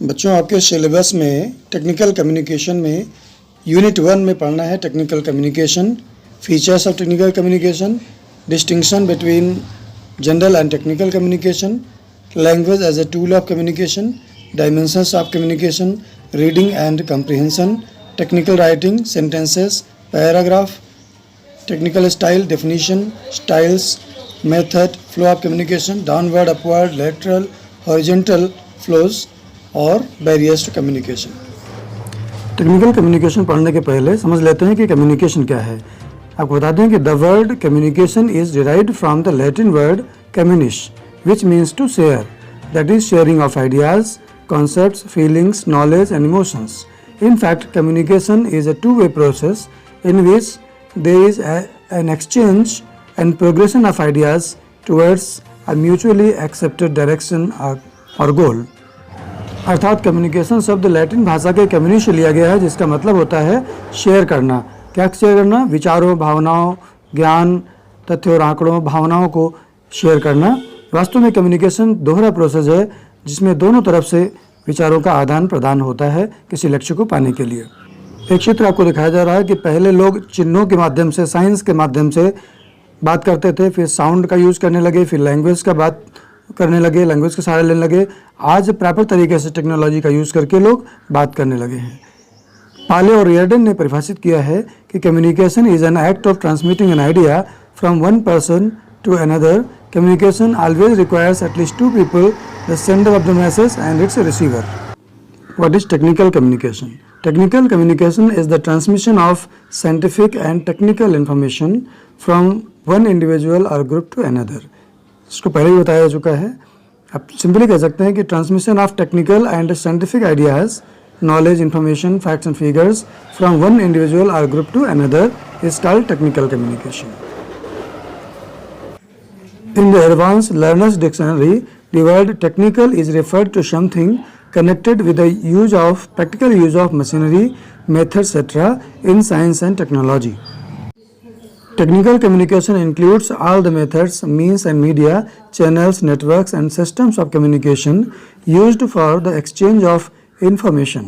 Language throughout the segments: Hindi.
बच्चों, आपके सिलेबस में टेक्निकल कम्युनिकेशन में यूनिट 1 में पढ़ना है technical communication, features of technical communication, distinction between general and technical communication, language as a tool of communication, dimensions of communication, reading and comprehension, technical writing, sentences, paragraph, technical style, definition, styles, method, flow of communication, downward, upward, lateral, horizontal flows और barriers to communication. Technical communication पढ़ने के पहले समझ लेते हैं कि कम्युनिकेशन क्या है। आपको बता दें कि the word communication is derived from the Latin word communis which means to share, that is sharing of ideas, concepts, feelings, knowledge and emotions. In fact, communication is a two-way process in which there is an exchange and progression of ideas towards a mutually accepted direction or goal. अर्थात कम्युनिकेशन शब्द लैटिन भाषा के कम्युनिश लिया गया है, जिसका मतलब होता है शेयर करना। क्या शेयर करना? विचारों, भावनाओं, ज्ञान, तथ्यों और आंकड़ों, भावनाओं को शेयर करना। वास्तव में कम्युनिकेशन दोहरा प्रोसेस है जिसमें दोनों तरफ से विचारों का आदान प्रदान होता है किसी लक्ष्य को पाने के लिए। एक चित्र आपको दिखाया जा रहा है कि पहले लोग चिन्हों के माध्यम से, साइंस के माध्यम से बात करते थे, फिर साउंड का यूज़ करने लगे, फिर लैंग्वेज का बात करने लगे, लैंग्वेज के सहारे लेने लगे। आज प्रॉपर तरीके से टेक्नोलॉजी का यूज़ करके लोग बात करने लगे हैं। पाले और रियर्डन ने परिभाषित किया है कि communication is an act of transmitting an idea from one person to another. Communication always requires at least two people, the sender of the message and its receiver. What is technical communication? Technical communication is the transmission of scientific and technical information from one individual or group to another. इसको पहले ही बताया जा चुका है। आप सिंपली कह सकते हैं कि transmission of technical and scientific ideas, knowledge, information, facts and figures from one individual or group to another is called technical communication. In the Advanced Learner's Dictionary, the word technical is referred to something connected with the practical use of machinery, methods, etc. in science and technology. Technical communication includes all the methods, means and media, channels, networks and systems of communication used for the exchange of information.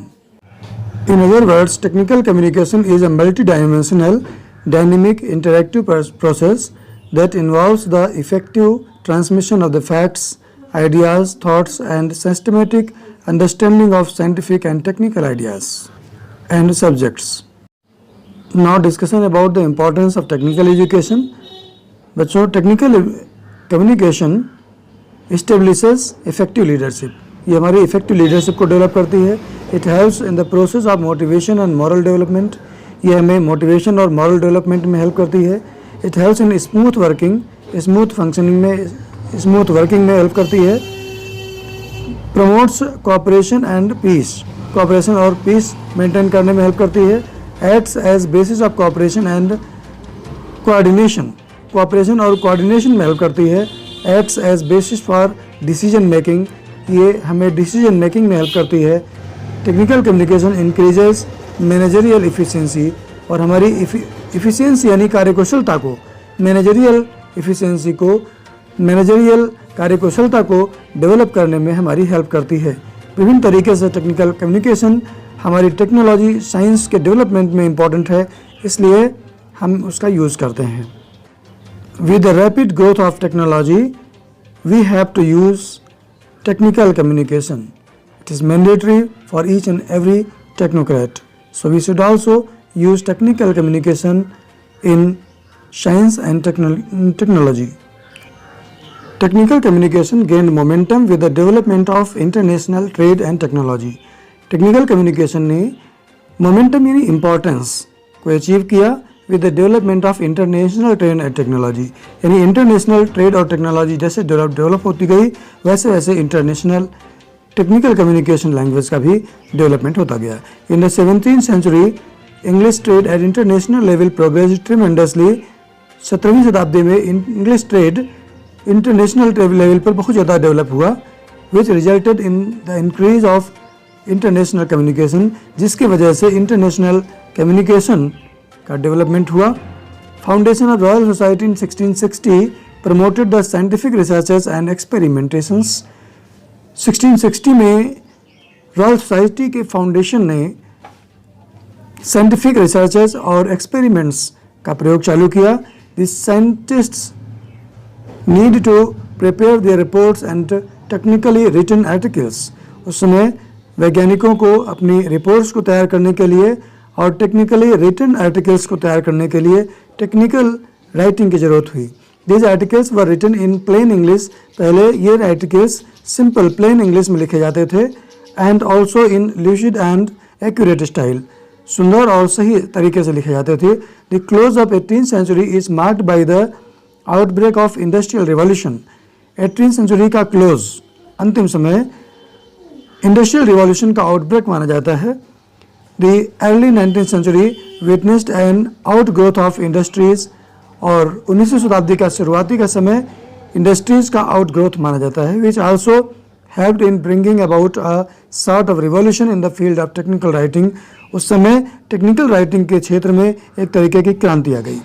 In other words, technical communication is a multidimensional, dynamic, interactive process that involves the effective transmission of the facts, ideas, thoughts and systematic understanding of scientific and technical ideas and subjects. Now discussion about the importance of technical education. बच्चों, technical communication establishes effective leadership. ये हमारी effective leadership को develop करती है. It helps in the process of motivation and moral development. ये हमें motivation और moral development में help करती है. It helps in smooth working, smooth functioning में, smooth working में help करती है. Promotes cooperation and peace, cooperation और peace maintain करने में help करती है. Acts as basis of cooperation and coordination, cooperation और coordination में help करती है. Acts as basis for decision making, ये हमें decision making में help करती है. Technical communication increases managerial efficiency, और हमारी इफ़िशियंसी यानी कार्यकुशलता को, मैनेजरियल इफ़िशियंसी को, मैनेजरियल कार्यकुशलता को डेवलप करने में हमारी हेल्प करती है। विभिन्न तरीके से टेक्निकल कम्युनिकेशन हमारी टेक्नोलॉजी, साइंस के डेवलपमेंट में इम्पॉर्टेंट है, इसलिए हम उसका यूज़ करते हैं। With the rapid growth of technology we have to use technical communication. It is mandatory for each and every technocrat. So we should also use technical communication in science and technology. Technical communication gained momentum with the development of international trade and technology. Technical communication ने momentum यानी importance को achieve किया with the development of international trade and technology. यानी international trade और technology जैसे develop होती गई, वैसे वैसे international टेक्निकल कम्युनिकेशन लैंग्वेज का भी डेवलपमेंट होता गया. In the 17th century English trade at international level progress tremendously. 17वीं शताब्दी में इंग्लिश ट्रेड इंटरनेशनल लेवल पर बहुत ज़्यादा डेवलप हुआ, which resulted in the increase of international communication, जिसकी वजह से इंटरनेशनल कम्युनिकेशन का डेवलपमेंट हुआ. Foundation of royal society in 1660 promoted the scientific researches and experimentations. 1660 में रॉयल सोसाइटी के फाउंडेशन ने साइंटिफिक रिसर्चेस और एक्सपेरिमेंट्स का प्रयोग चालू किया। The scientists need to prepare their reports and technically written articles. उस समय वैज्ञानिकों को अपनी रिपोर्ट्स को तैयार करने के लिए और टेक्निकली रिटन आर्टिकल्स को तैयार करने के लिए टेक्निकल राइटिंग की ज़रूरत हुई। These articles were written in plain English. पहले ये आर्टिकल्स सिंपल प्लेन इंग्लिश में लिखे जाते थे and also in lucid and accurate style, सुंदर और सही तरीके से लिखे जाते थे। The close of 18th century is marked by the outbreak of industrial revolution. 18th century का क्लोज, अंतिम समय, इंडस्ट्रियल रिवॉल्यूशन का आउटब्रेक माना जाता है। The early 19th century witnessed an outgrowth of industries. और 19वीं शताब्दी का शुरुआती का समय इंडस्ट्रीज का आउटग्रोथ माना जाता है, which also helped in bringing about a sort of revolution in the field of technical writing. उस समय टेक्निकल राइटिंग के क्षेत्र में एक तरीके की क्रांति आ गई।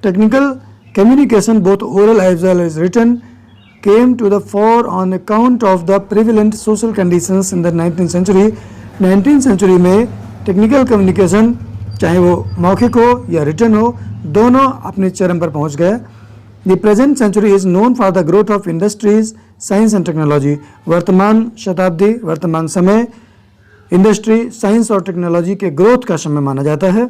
Technical communication both oral as well as written came to the fore on account of the prevalent social conditions in the 19th century. 19th century में टेक्निकल कम्युनिकेशन चाहे वो मौखिक हो या रिटन हो, दोनों अपने चरम पर पहुंच गए। The present century is known for the growth of industries, science and technology. वर्तमान शताब्दी, वर्तमान समय इंडस्ट्री, साइंस और टेक्नोलॉजी के ग्रोथ का समय माना जाता है।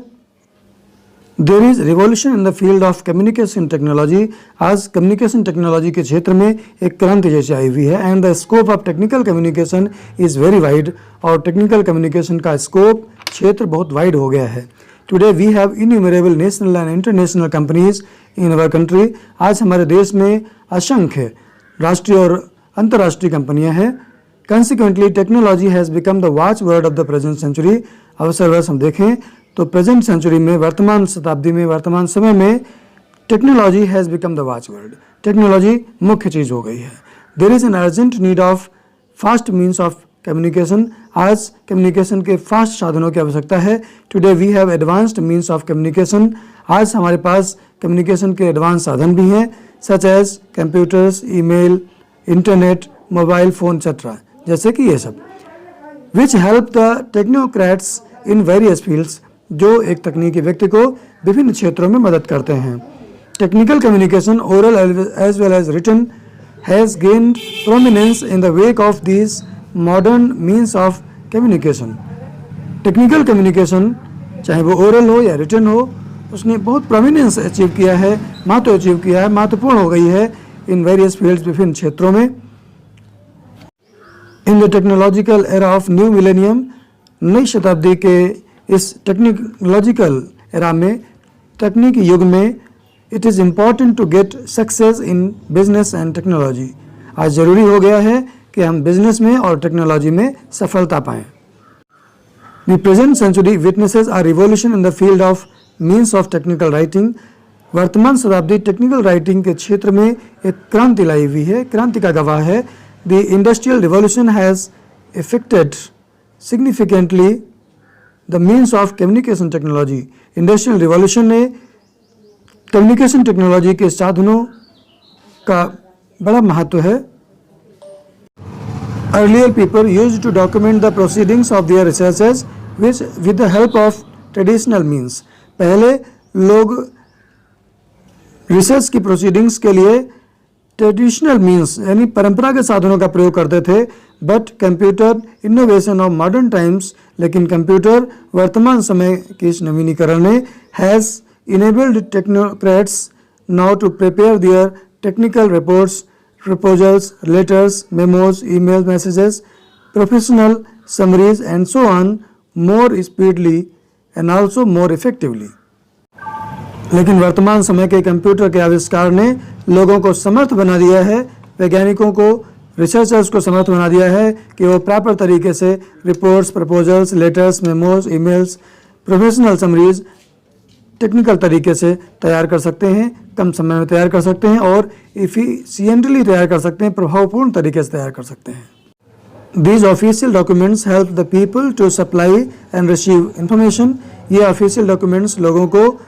There is revolution in the field of communication technology. आज कम्युनिकेशन टेक्नोलॉजी के क्षेत्र में एक क्रांति जैसी आई हुई है। And the scope of technical communication is very wide. और टेक्निकल कम्युनिकेशन का स्कोप, क्षेत्र बहुत वाइड हो गया है। Today we have innumerable national and international companies in our country. आज हमारे देश में असंख्य राष्ट्रीय और अंतर्राष्ट्रीय कंपनियां हैं। Consequently technology has become the watch word of the present century. अवसरवश हम देखें तो प्रेजेंट सेंचुरी में, वर्तमान शताब्दी में, वर्तमान समय में technology has become the watch word. Technology मुख्य चीज़ हो गई है। There is an urgent need of fast means of communication. आज कम्युनिकेशन के फास्ट साधनों की आवश्यकता है। Today we have advanced means of communication. आज हमारे पास कम्युनिकेशन के एडवांस साधन भी हैं, such as computers, email, internet, mobile phone etcetera, जैसे कि ये सब, which help the technocrats in various fields, जो एक तकनीकी व्यक्ति को विभिन्न क्षेत्रों में मदद करते हैं। Technical communication, oral as well as written, has gained prominence in the wake of this modern means of communication. Technical communication, चाहे वो ओरल हो या रिटन हो, उसने बहुत प्रोमिनेंस अचीव किया है, महत्व अचीव किया है, महत्वपूर्ण हो गई है इन वेरियस फील्ड्स, विभिन्न क्षेत्रों में। In the technological era of new millennium, नई शताब्दी के इस टेक्नोलॉजिकल एरा में, तकनीकी युग में, it is important to get success in business and technology. आज ज़रूरी हो गया है कि हम बिजनेस में और टेक्नोलॉजी में सफलता पाएँ। The present century witnesses are revolution in the field of means of technical writing. वर्तमान शताब्दी टेक्निकल राइटिंग के क्षेत्र में एक क्रांति लाई हुई है, क्रांति का गवाह है। The industrial revolution has effected significantly the means of communication technology. Industrial revolution ने कम्युनिकेशन टेक्नोलॉजी के साधनों का बड़ा महत्व है। Earlier people used to document the proceedings of their researches which with the help of traditional means. पहले लोग रिसर्च की प्रोसीडिंग्स के लिए ट्रेडिशनल मीन्स यानी परंपरागत साधनों का प्रयोग करते थे। But computer innovation of modern times, लेकिन कंप्यूटर वर्तमान समय के इस नवीनीकरण ने has enabled technocrats now to prepare their technical reports, proposals, letters, memos, email messages, professional summaries and so on more speedily and also more effectively. लेकिन वर्तमान समय के कंप्यूटर के आविष्कार ने लोगों को समर्थ बना दिया है, वैज्ञानिकों को, रिसर्चर्स को समर्थ बना दिया है कि वो प्रॉपर तरीके से reports, proposals, letters, memos, emails, professional summaries technical तरीके से तैयार कर सकते हैं, कम समय में तैयार कर सकते हैं और इफिशिएंटली तैयार कर सकते हैं, प्रभावपूर्ण तरीके से तैयार कर सकते हैं। These official documents help the people to supply and receive information. ये ऑफिशियल डॉक्यूमेंट्स लोगों को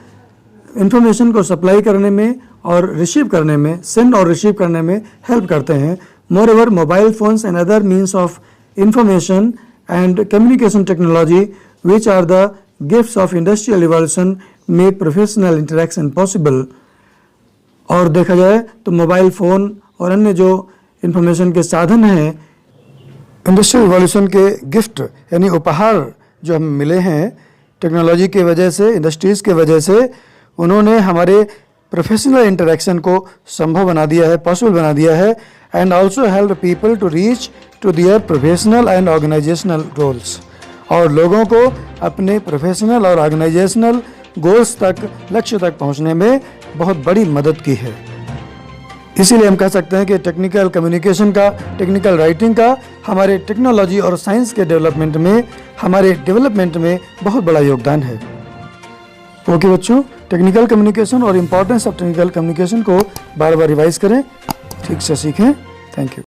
इंफॉर्मेशन को सप्लाई करने में और रिसीव करने में, सेंड और रिसीव करने में हेल्प करते हैं। More over mobile phones and other means of information and communication technology, which are the gifts of industrial evolution, make professional interaction possible. और देखा जाए तो मोबाइल फ़ोन और अन्य जो इंफॉर्मेशन के साधन हैं, इंडस्ट्रियल रिवॉल्यूशन के गिफ्ट यानी उपहार जो हमें मिले हैं टेक्नोलॉजी की वजह से, इंडस्ट्रीज़ के वजह से, उन्होंने हमारे प्रोफेशनल इंटरेक्शन को संभव बना दिया है, पॉसिबल बना दिया है, and also help people to reach to their professional and organisational goals, और लोगों को अपने प्रोफेशनल और ऑर्गेनाइजेशनल गोल्स तक, लक्ष्य तक पहुंचने में बहुत बड़ी मदद की है। इसीलिए हम कह सकते हैं कि टेक्निकल कम्युनिकेशन का, टेक्निकल राइटिंग का हमारे टेक्नोलॉजी और साइंस के डेवलपमेंट में, हमारे डेवलपमेंट में बहुत बड़ा योगदान है। ओके बच्चों, टेक्निकल कम्युनिकेशन और इम्पोर्टेंस ऑफ टेक्निकल कम्युनिकेशन को बार बार रिवाइज करें, ठीक से सीखें। Thank you.